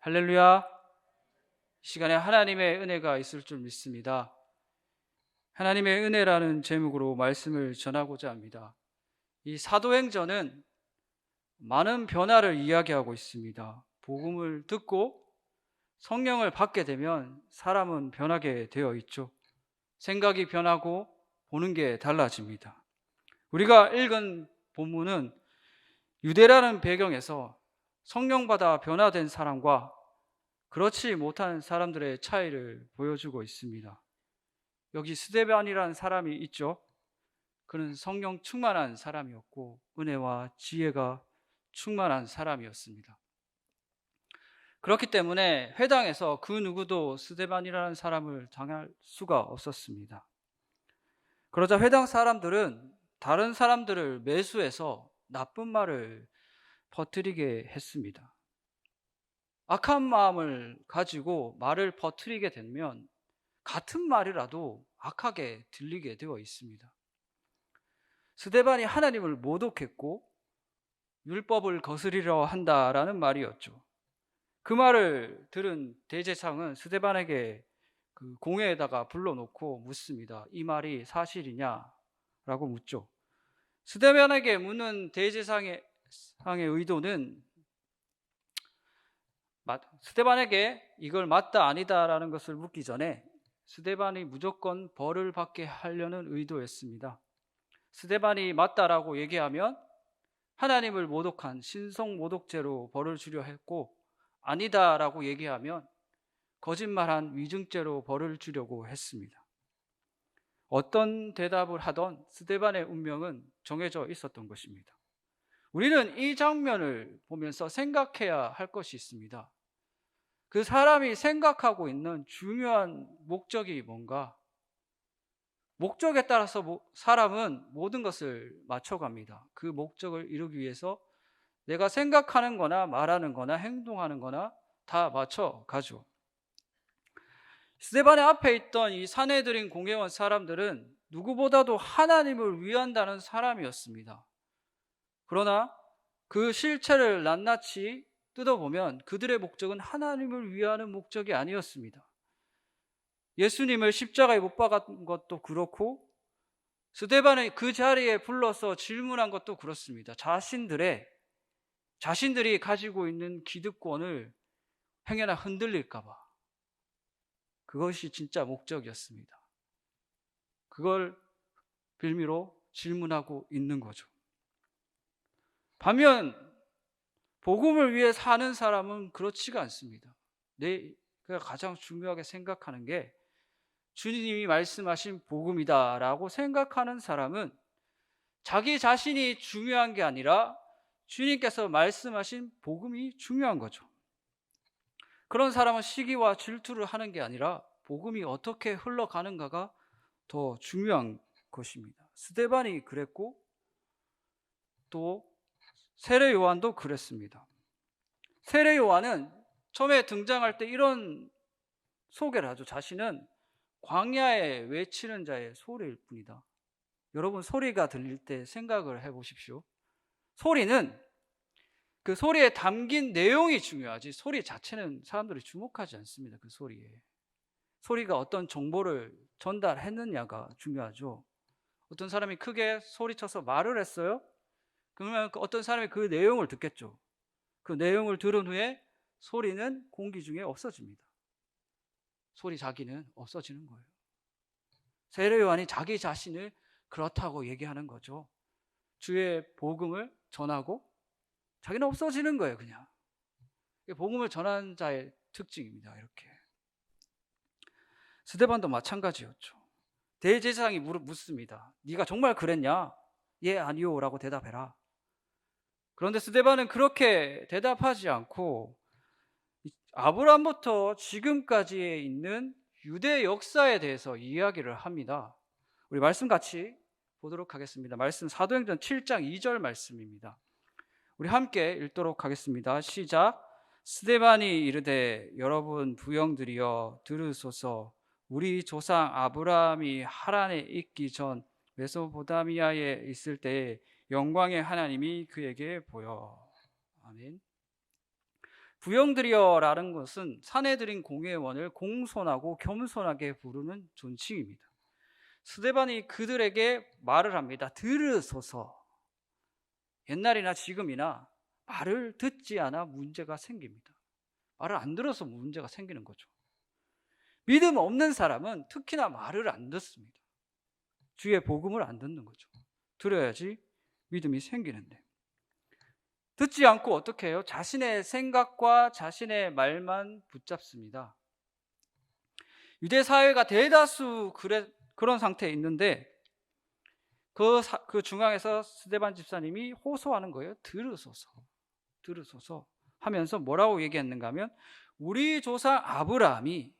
할렐루야. 이 시간에 하나님의 은혜가 있을 줄 믿습니다. 하나님의 은혜라는 제목으로 말씀을 전하고자 합니다. 이 사도행전은 많은 변화를 이야기하고 있습니다. 복음을 듣고 성령을 받게 되면 사람은 변하게 되어 있죠. 생각이 변하고 보는 게 달라집니다. 우리가 읽은 본문은 유대라는 배경에서 성령 받아 변화된 사람과 그렇지 못한 사람들의 차이를 보여주고 있습니다. 여기 스데반이라는 사람이 있죠. 그는 성령 충만한 사람이었고 은혜와 지혜가 충만한 사람이었습니다. 그렇기 때문에 회당에서 그 누구도 스데반이라는 사람을 당할 수가 없었습니다. 그러자 회당 사람들은 다른 사람들을 매수해서 나쁜 말을 퍼뜨리게 했습니다. 악한 마음을 가지고 말을 퍼뜨리게 되면 같은 말이라도 악하게 들리게 되어 있습니다. 스데반이 하나님을 모독했고 율법을 거스리려 한다라는 말이었죠. 그 말을 들은 대제사장은 스데반에게 그 공회에다가 불러놓고 묻습니다. 이 말이 사실이냐라고 묻죠. 스데반에게 묻는 대제사장의 의도는 스데반에게 이걸 맞다 아니다라는 것을 묻기 전에 스데반이 무조건 벌을 받게 하려는 의도였습니다. 스데반이 맞다라고 얘기하면 하나님을 모독한 신성모독죄로 벌을 주려 했고, 아니다라고 얘기하면 거짓말한 위증죄로 벌을 주려고 했습니다. 어떤 대답을 하던 스데반의 운명은 정해져 있었던 것입니다. 우리는 이 장면을 보면서 생각해야 할 것이 있습니다. 그 사람이 생각하고 있는 중요한 목적이 뭔가? 목적에 따라서 사람은 모든 것을 맞춰갑니다. 그 목적을 이루기 위해서 내가 생각하는 거나 말하는 거나 행동하는 거나 다 맞춰가죠. 스데반의 앞에 있던 이 산헤드린 공회원 사람들은 누구보다도 하나님을 위한다는 사람이었습니다. 그러나 그 실체를 낱낱이 뜯어보면 그들의 목적은 하나님을 위하는 목적이 아니었습니다. 예수님을 십자가에 못 박은 것도 그렇고 스데반을 그 자리에 불러서 질문한 것도 그렇습니다. 자신들이 가지고 있는 기득권을 행여나 흔들릴까 봐. 그것이 진짜 목적이었습니다. 그걸 빌미로 질문하고 있는 거죠. 반면 복음을 위해 사는 사람은 그렇지가 않습니다. 내가 가장 중요하게 생각하는 게 주님이 말씀하신 복음이다라고 생각하는 사람은 자기 자신이 중요한 게 아니라 주님께서 말씀하신 복음이 중요한 거죠. 그런 사람은 시기와 질투를 하는 게 아니라 복음이 어떻게 흘러가는가가 더 중요한 것입니다. 스데반이 그랬고 또 세례 요한도 그랬습니다. 세례 요한은 처음에 등장할 때 이런 소개를 하죠. 자신은 광야에 외치는 자의 소리일 뿐이다. 여러분, 소리가 들릴 때 생각을 해보십시오. 소리는 그 소리에 담긴 내용이 중요하지 소리 자체는 사람들이 주목하지 않습니다. 그 소리에. 소리가 어떤 정보를 전달했느냐가 중요하죠. 어떤 사람이 크게 소리쳐서 말을 했어요. 그러면 어떤 사람이 그 내용을 듣겠죠. 그 내용을 들은 후에 소리는 공기 중에 없어집니다. 소리 자기는 없어지는 거예요. 세례 요한이 자기 자신을 그렇다고 얘기하는 거죠. 주의 복음을 전하고 자기는 없어지는 거예요. 그냥 복음을 전하는 자의 특징입니다. 이렇게 스데반도 마찬가지였죠. 대제사장이 묻습니다. 네가 정말 그랬냐? 예, 아니요 라고 대답해라. 그런데 스데반은 그렇게 대답하지 않고 아브라함부터 지금까지에 있는 유대 역사에 대해서 이야기를 합니다. 우리 말씀 같이 보도록 하겠습니다. 말씀 사도행전 7장 2절 말씀입니다. 우리 함께 읽도록 하겠습니다. 시작. 스데반이 이르되 여러분 부형들이여 들으소서. 우리 조상 아브라함이 하란에 있기 전 메소포타미아에 있을 때에 영광의 하나님이 그에게 보여. 아멘. 부형들이여라는 것은 사내들인 공회원을 공손하고 겸손하게 부르는 존칭입니다. 스데반이 그들에게 말을 합니다. 들으소서. 옛날이나 지금이나 말을 듣지 않아 문제가 생깁니다. 말을 안 들어서 문제가 생기는 거죠. 믿음 없는 사람은 특히나 말을 안 듣습니다. 주의 복음을 안 듣는 거죠. 들어야지 믿음이 생기는데. 듣지 않고 어떻게 해요? 자신의 생각과 자신의 말만 붙잡습니다. 유대 사회가 대다수 그런 상태에 있는데 그 중앙에서 스데반 집사님이 호소하는 거예요. 들으소서 하면서 뭐라고 얘기했는가 하면 우리 조상 아브라함이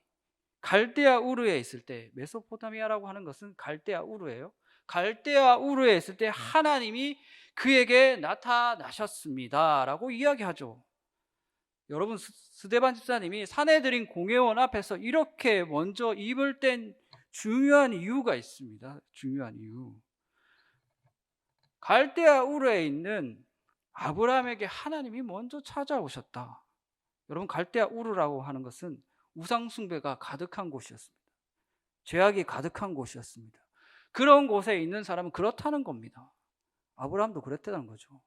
갈대아 우르에 있을 때, 메소포타미아라고 하는 것은 갈대아 우르예요. 갈대아 우르에 있을 때 하나님이 그에게 나타나셨습니다 라고 이야기하죠. 여러분, 스데반 집사님이 사내들인 공회원 앞에서 이렇게 먼저 입을 뗀 중요한 이유가 있습니다. 중요한 이유. 갈대아 우르에 있는 아브라함에게 하나님이 먼저 찾아오셨다. 여러분, 갈대아 우르라고 하는 것은 우상 숭배가 가득한 곳이었습니다. 죄악이 가득한 곳이었습니다. 그런 곳에 있는 사람은 그렇다는 겁니다. 아브라함도 그랬다는 거죠.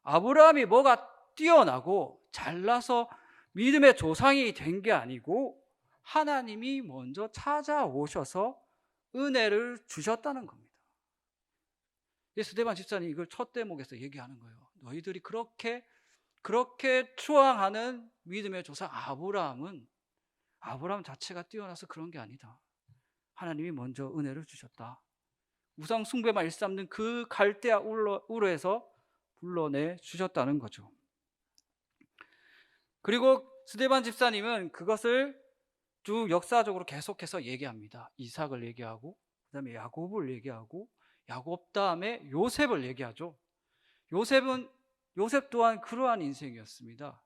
아브라함이 뭐가 뛰어나고 잘나서 믿음의 조상이 된 게 아니고 하나님이 먼저 찾아오셔서 은혜를 주셨다는 겁니다. 스데반 집사님 이걸 첫 대목에서 얘기하는 거예요. 너희들이 그렇게 추앙하는 믿음의 조상 아브라함 자체가 뛰어나서 그런 게 아니다. 하나님이 먼저 은혜를 주셨다. 우상 숭배만 일삼는 그 갈대아 우르에서 불러내 주셨다는 거죠. 그리고 스데반 집사님은 그것을 쭉 역사적으로 계속해서 얘기합니다. 이삭을 얘기하고 그다음에 야곱을 얘기하고 야곱 다음에 요셉을 얘기하죠. 요셉 또한 그러한 인생이었습니다.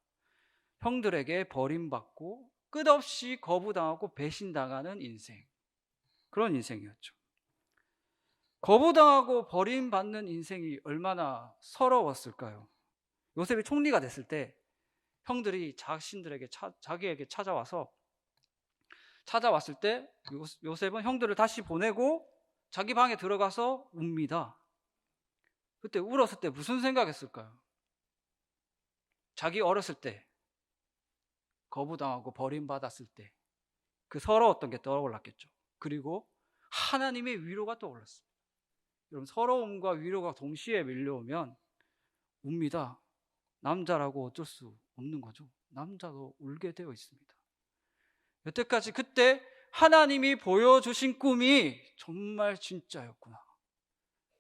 형들에게 버림받고 끝없이 거부당하고 배신당하는 인생, 그런 인생이었죠. 거부당하고 버림받는 인생이 얼마나 서러웠을까요? 요셉이 총리가 됐을 때 형들이 자기에게 찾아왔을 때 요셉은 형들을 다시 보내고 자기 방에 들어가서 웁니다. 그때 울었을 때 무슨 생각했을까요? 자기 어렸을 때 거부당하고 버림받았을 때 그 서러웠던 게 떠올랐겠죠. 그리고 하나님의 위로가 떠올랐습니다. 여러분, 서러움과 위로가 동시에 밀려오면 웁니다. 남자라고 어쩔 수 없는 거죠. 남자도 울게 되어 있습니다. 여태까지 그때 하나님이 보여주신 꿈이 정말 진짜였구나.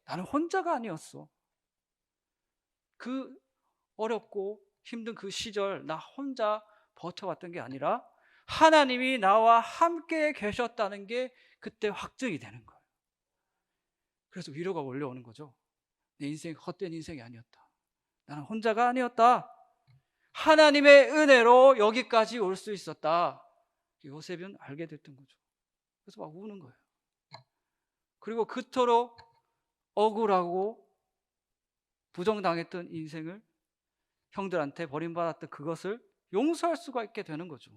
나는 혼자가 아니었어. 그 어렵고 힘든 그 시절 나 혼자 버텨왔던 게 아니라 하나님이 나와 함께 계셨다는 게 그때 확증이 되는 거예요. 그래서 위로가 몰려오는 거죠. 내 인생 헛된 인생이 아니었다. 나는 혼자가 아니었다. 하나님의 은혜로 여기까지 올 수 있었다. 요셉은 알게 됐던 거죠. 그래서 막 우는 거예요. 그리고 그토록 억울하고 부정당했던 인생을, 형들한테 버림받았던 그것을 용서할 수가 있게 되는 거죠.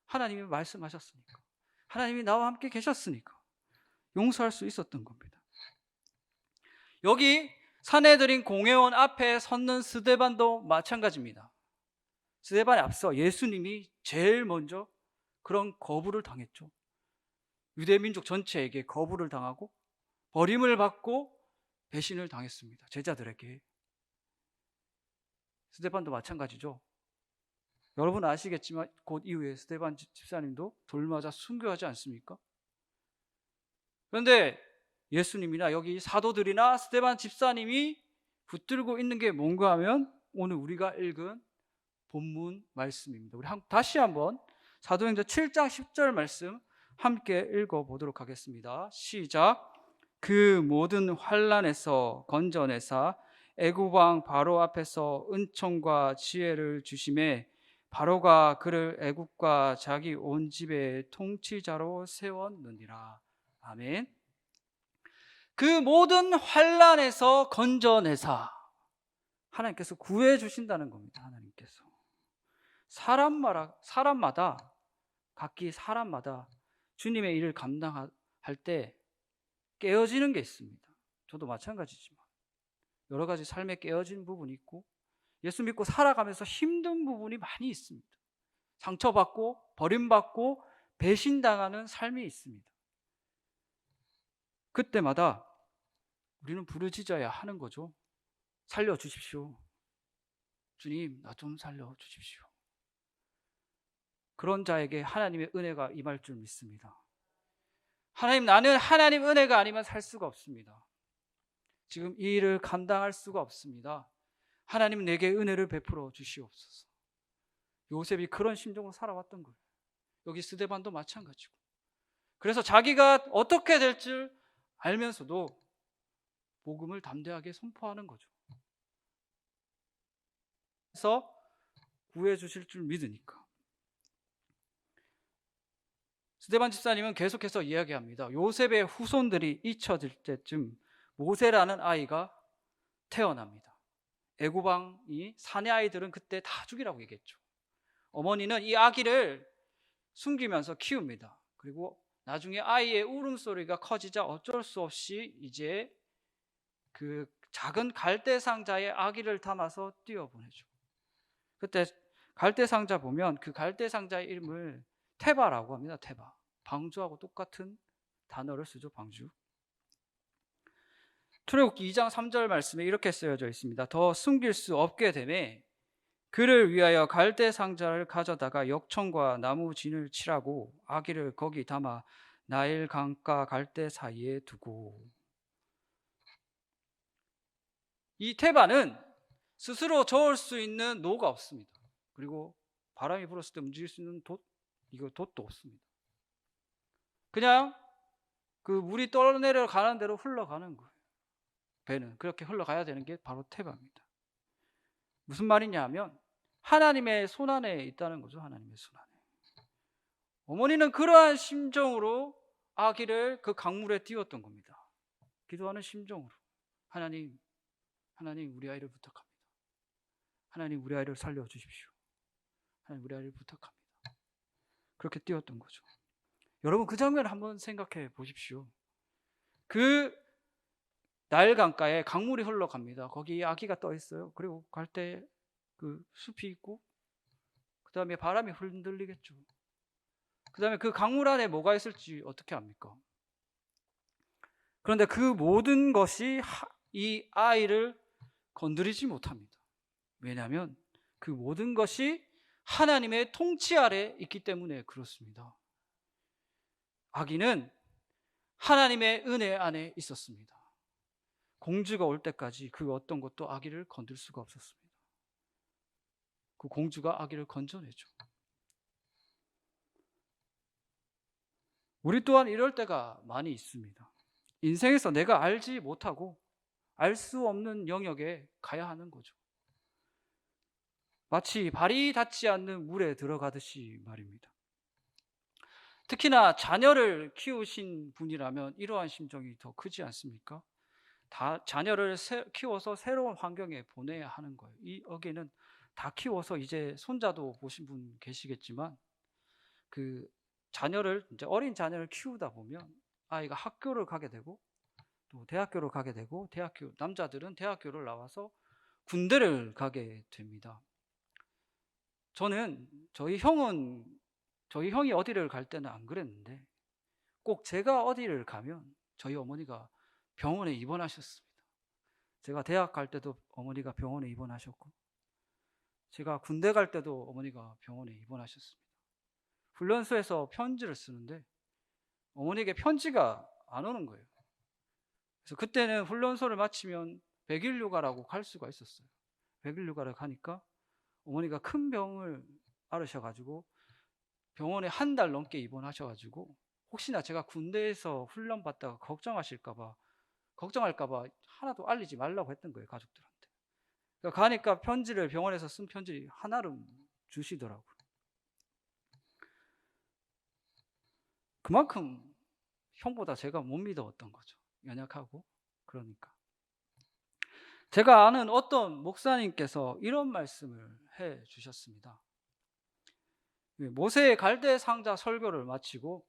하나님이 말씀하셨으니까, 하나님이 나와 함께 계셨으니까 용서할 수 있었던 겁니다. 여기 사내들인 공회원 앞에 섰는 스데반도 마찬가지입니다. 스데반에 앞서 예수님이 제일 먼저 그런 거부를 당했죠. 유대민족 전체에게 거부를 당하고 버림을 받고 배신을 당했습니다. 제자들에게. 스데반도 마찬가지죠. 여러분 아시겠지만 곧 이후에 스데반 집사님도 돌 맞아 순교하지 않습니까? 그런데 예수님이나 여기 사도들이나 스데반 집사님이 붙들고 있는 게 뭔가 하면 오늘 우리가 읽은 본문 말씀입니다. 우리 다시 한번 사도행전 7장 10절 말씀 함께 읽어보도록 하겠습니다. 시작. 그 모든 환난에서 건져내사 애굽 왕 바로 앞에서 은총과 지혜를 주심에 바로가 그를 애굽과 자기 온 집의 통치자로 세웠느니라. 아멘. 그 모든 환난에서 건져내사 하나님께서 구해 주신다는 겁니다. 하나님께서 사람마다 각기 사람마다 주님의 일을 감당할 때 깨어지는 게 있습니다. 저도 마찬가지지만 여러 가지 삶에 깨어진 부분이 있고 예수 믿고 살아가면서 힘든 부분이 많이 있습니다. 상처받고 버림받고 배신당하는 삶이 있습니다. 그때마다 우리는 부르짖어야 하는 거죠. 살려주십시오. 주님, 나 좀 살려주십시오. 그런 자에게 하나님의 은혜가 임할 줄 믿습니다. 하나님, 나는 하나님 은혜가 아니면 살 수가 없습니다. 지금 이 일을 감당할 수가 없습니다. 하나님, 내게 은혜를 베풀어 주시옵소서. 요셉이 그런 심정으로 살아왔던 거예요. 여기 스데반도 마찬가지고. 그래서 자기가 어떻게 될 줄 알면서도 복음을 담대하게 선포하는 거죠. 그래서 구해 주실 줄 믿으니까. 스데반 집사님은 계속해서 이야기합니다. 요셉의 후손들이 잊혀질 때쯤 모세라는 아이가 태어납니다. 애굽 왕이 사내 아이들은 그때 다 죽이라고 얘기했죠. 어머니는 이 아기를 숨기면서 키웁니다. 그리고 나중에 아이의 울음소리가 커지자 어쩔 수 없이 이제 그 작은 갈대 상자에 아기를 담아서 띄워보내죠. 그때 갈대 상자 보면 그 갈대 상자의 이름을 테바라고 합니다. 테바. 방주하고 똑같은 단어를 쓰죠. 방주. 출애굽기 2장 3절 말씀에 이렇게 쓰여져 있습니다. 더 숨길 수 없게 되매 그를 위하여 갈대 상자를 가져다가 역청과 나무 진을 칠하고 아기를 거기 담아 나일 강가 갈대 사이에 두고. 이 테바는 스스로 저을 수 있는 노가 없습니다. 그리고 바람이 불었을 때 움직일 수 있는 돛도 없습니다. 그냥 그 물이 떠내려 가는 대로 흘러가는 거예요. 배는 그렇게 흘러가야 되는 게 바로 테바입니다. 무슨 말이냐 하면 하나님의 손안에 있다는 거죠. 하나님의 손안에. 어머니는 그러한 심정으로 아기를 그 강물에 띄웠던 겁니다. 기도하는 심정으로. 하나님 우리 아이를 부탁합니다. 하나님 우리 아이를 살려주십시오. 하나님 우리 아이를 부탁합니다. 그렇게 띄웠던 거죠. 여러분 그 장면을 한번 생각해 보십시오. 그 나일 강가에 강물이 흘러갑니다. 거기 아기가 떠 있어요. 그리고 갈 때 그 숲이 있고 그 다음에 바람이 흔들리겠죠. 그 다음에 그 강물 안에 뭐가 있을지 어떻게 압니까? 그런데 그 모든 것이 이 아이를 건드리지 못합니다. 왜냐하면 그 모든 것이 하나님의 통치 아래 있기 때문에 그렇습니다. 아기는 하나님의 은혜 안에 있었습니다. 공주가 올 때까지 그 어떤 것도 아기를 건들 수가 없었습니다. 그 공주가 아기를 건져내죠. 우리 또한 이럴 때가 많이 있습니다. 인생에서 내가 알지 못하고 알 수 없는 영역에 가야 하는 거죠. 마치 발이 닿지 않는 물에 들어가듯이 말입니다. 특히나 자녀를 키우신 분이라면 이러한 심정이 더 크지 않습니까? 자녀를 키워서 새로운 환경에 보내야 하는 거예요. 여기에는 다 키워서 이제 손자도 보신 분 계시겠지만 그 자녀를 이제 어린 자녀를 키우다 보면 아이가 학교를 가게 되고 또 대학교를 가게 되고 남자들은 대학교를 나와서 군대를 가게 됩니다. 저희 형이 어디를 갈 때는 안 그랬는데 꼭 제가 어디를 가면 저희 어머니가 병원에 입원하셨습니다. 제가 대학 갈 때도 어머니가 병원에 입원하셨고 제가 군대 갈 때도 어머니가 병원에 입원하셨습니다. 훈련소에서 편지를 쓰는데 어머니에게 편지가 안 오는 거예요. 그래서 그때는 훈련소를 마치면 100일 휴가라고 갈 수가 있었어요. 100일 휴가를 가니까 어머니가 큰 병을 앓으셔가지고 병원에 한 달 넘게 입원하셔가지고 혹시나 제가 군대에서 훈련 받다가 걱정할까봐 하나도 알리지 말라고 했던 거예요. 가족들한테. 그러니까 가니까 병원에서 쓴 편지를 하나를 주시더라고요. 그만큼 형보다 제가 못 믿어왔던 거죠. 연약하고. 그러니까 제가 아는 어떤 목사님께서 이런 말씀을 해 주셨습니다. 모세의 갈대 상자 설교를 마치고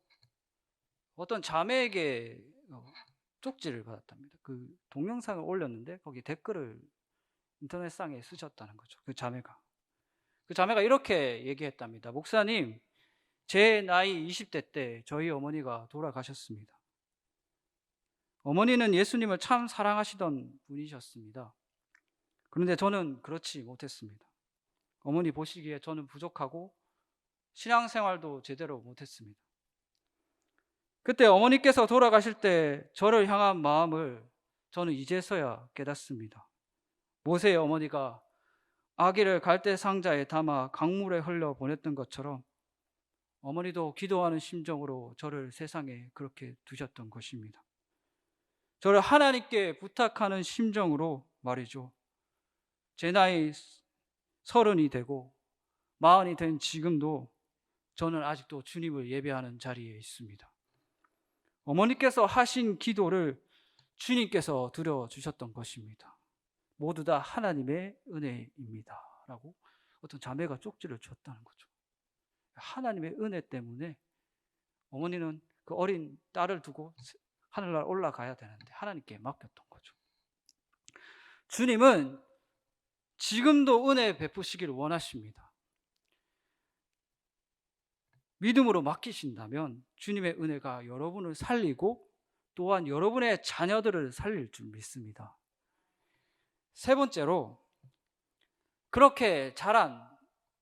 어떤 자매에게 쪽지를 받았답니다. 그 동영상을 올렸는데 거기 댓글을 인터넷상에 쓰셨다는 거죠. 그 자매가 이렇게 얘기했답니다. 목사님, 제 나이 20대 때 저희 어머니가 돌아가셨습니다. 어머니는 예수님을 참 사랑하시던 분이셨습니다. 그런데 저는 그렇지 못했습니다. 어머니 보시기에 저는 부족하고 신앙생활도 제대로 못했습니다. 그때 어머니께서 돌아가실 때 저를 향한 마음을 저는 이제서야 깨닫습니다. 모세의 어머니가 아기를 갈대 상자에 담아 강물에 흘려 보냈던 것처럼 어머니도 기도하는 심정으로 저를 세상에 그렇게 두셨던 것입니다. 저를 하나님께 부탁하는 심정으로 말이죠. 제 나이 30이 되고 40이 된 지금도 저는 아직도 주님을 예배하는 자리에 있습니다. 어머니께서 하신 기도를 주님께서 들어주셨던 것입니다. 모두 다 하나님의 은혜입니다 라고 어떤 자매가 쪽지를 줬다는 거죠. 하나님의 은혜 때문에 어머니는 그 어린 딸을 두고 하늘날 올라가야 되는데 하나님께 맡겼던 거죠. 주님은 지금도 은혜 베푸시기를 원하십니다. 믿음으로 맡기신다면 주님의 은혜가 여러분을 살리고 또한 여러분의 자녀들을 살릴 줄 믿습니다. 세 번째로, 그렇게 자란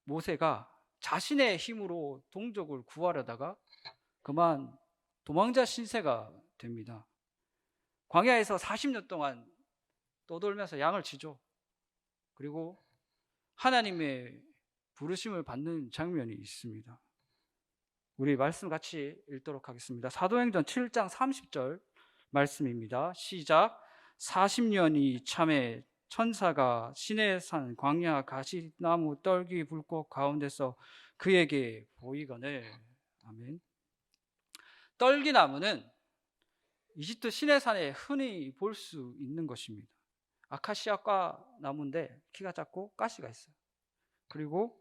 모세가 자신의 힘으로 동족을 구하려다가 그만 도망자 신세가 됩니다. 광야에서 40년 동안 떠돌면서 양을 치죠. 그리고 하나님의 부르심을 받는 장면이 있습니다. 우리 말씀 같이 읽도록 하겠습니다. 사도행전 7장 30절 말씀입니다. 시작. 40년이 참에 천사가 시내산 광야 가시나무 떨기 불꽃 가운데서 그에게 보이거늘. 아멘. 떨기나무는 이집트 시내산에 흔히 볼 수 있는 것입니다. 아카시아과 나무인데 키가 작고 가시가 있어요. 그리고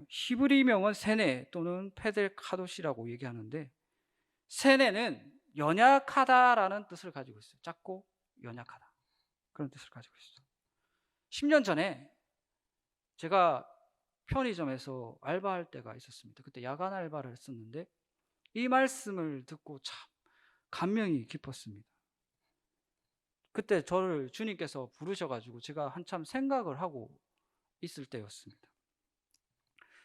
히브리명은 세네 또는 페델카도시라고 얘기하는데, 세네는 연약하다라는 뜻을 가지고 있어요. 작고 연약하다, 그런 뜻을 가지고 있어요. 10년 전에 제가 편의점에서 알바할 때가 있었습니다. 그때 야간 알바를 했었는데 이 말씀을 듣고 참 감명이 깊었습니다. 그때 저를 주님께서 부르셔가지고 제가 한참 생각을 하고 있을 때였습니다.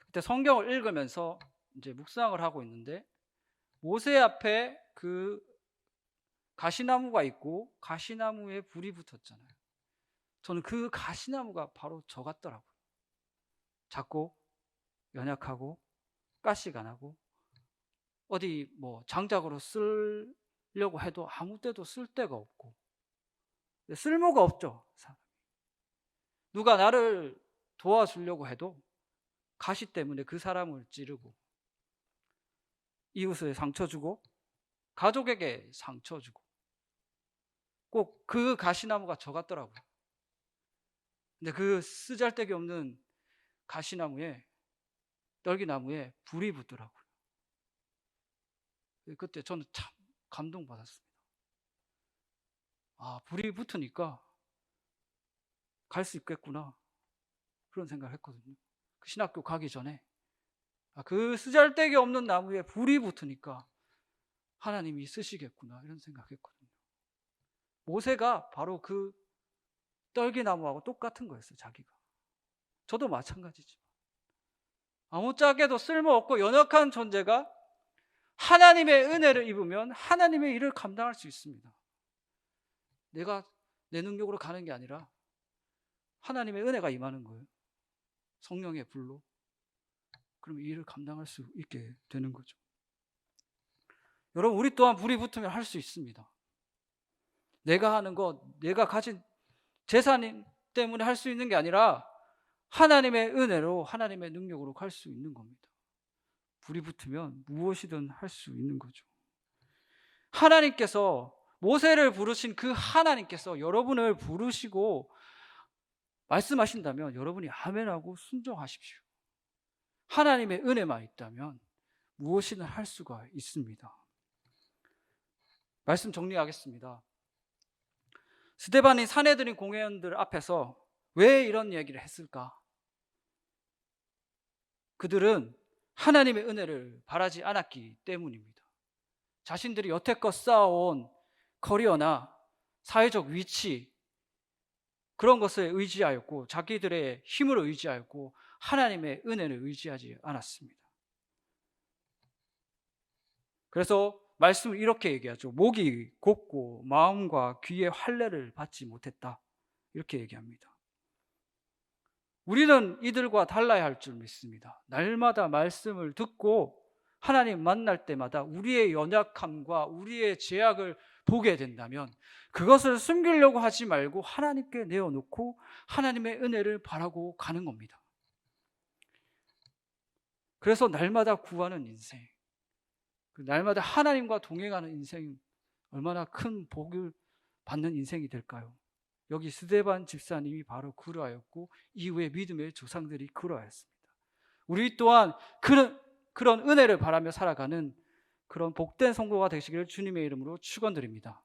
그때 성경을 읽으면서 이제 묵상을 하고 있는데 모세 앞에 그 가시나무가 있고 가시나무에 불이 붙었잖아요. 저는 그 가시나무가 바로 저 같더라고요. 작고 연약하고 가시가 나고 어디 뭐 장작으로 쓰려고 해도 아무 때도 쓸 데가 없고 쓸모가 없죠. 누가 나를 도와주려고 해도 가시 때문에 그 사람을 찌르고 이웃에 상처 주고 가족에게 상처 주고 꼭 그 가시나무가 저 같더라고요. 근데 그 쓰잘데기 없는 가시나무에, 떨기나무에 불이 붙더라고요. 그때 저는 참 감동받았습니다. 아, 불이 붙으니까 갈 수 있겠구나, 그런 생각을 했거든요. 그 신학교 가기 전에 그 쓰잘데기 없는 나무에 불이 붙으니까 하나님이 쓰시겠구나, 이런 생각했거든요. 모세가 바로 그 떨기나무하고 똑같은 거였어요. 자기가. 저도 마찬가지지만 아무짝에도 쓸모없고 연약한 존재가 하나님의 은혜를 입으면 하나님의 일을 감당할 수 있습니다. 내가 내 능력으로 가는 게 아니라 하나님의 은혜가 임하는 거예요. 성령의 불로. 그럼 이 일을 감당할 수 있게 되는 거죠. 여러분, 우리 또한 불이 붙으면 할 수 있습니다. 내가 하는 것, 내가 가진 재산 때문에 할 수 있는 게 아니라 하나님의 은혜로, 하나님의 능력으로 갈 수 있는 겁니다. 불이 붙으면 무엇이든 할 수 있는 거죠. 하나님께서 모세를 부르신 그 하나님께서 여러분을 부르시고 말씀하신다면 여러분이 아멘하고 순종하십시오. 하나님의 은혜만 있다면 무엇이든 할 수가 있습니다. 말씀 정리하겠습니다. 스데반이 사내들인 공회원들 앞에서 왜 이런 얘기를 했을까? 그들은 하나님의 은혜를 바라지 않았기 때문입니다. 자신들이 여태껏 쌓아온 커리어나 사회적 위치, 그런 것을 의지하였고 자기들의 힘을 의지하였고 하나님의 은혜를 의지하지 않았습니다. 그래서 말씀을 이렇게 얘기하죠. 목이 곱고 마음과 귀의 할례를 받지 못했다. 이렇게 얘기합니다. 우리는 이들과 달라야 할 줄 믿습니다. 날마다 말씀을 듣고 하나님 만날 때마다 우리의 연약함과 우리의 죄악을 보게 된다면 그것을 숨기려고 하지 말고 하나님께 내어놓고 하나님의 은혜를 바라고 가는 겁니다. 그래서 날마다 구하는 인생, 날마다 하나님과 동행하는 인생, 얼마나 큰 복을 받는 인생이 될까요? 여기 스데반 집사님이 바로 그러하였고 이후에 믿음의 조상들이 그러하였습니다. 우리 또한 그런 은혜를 바라며 살아가는 그런 복된 성도가 되시기를 주님의 이름으로 축원드립니다.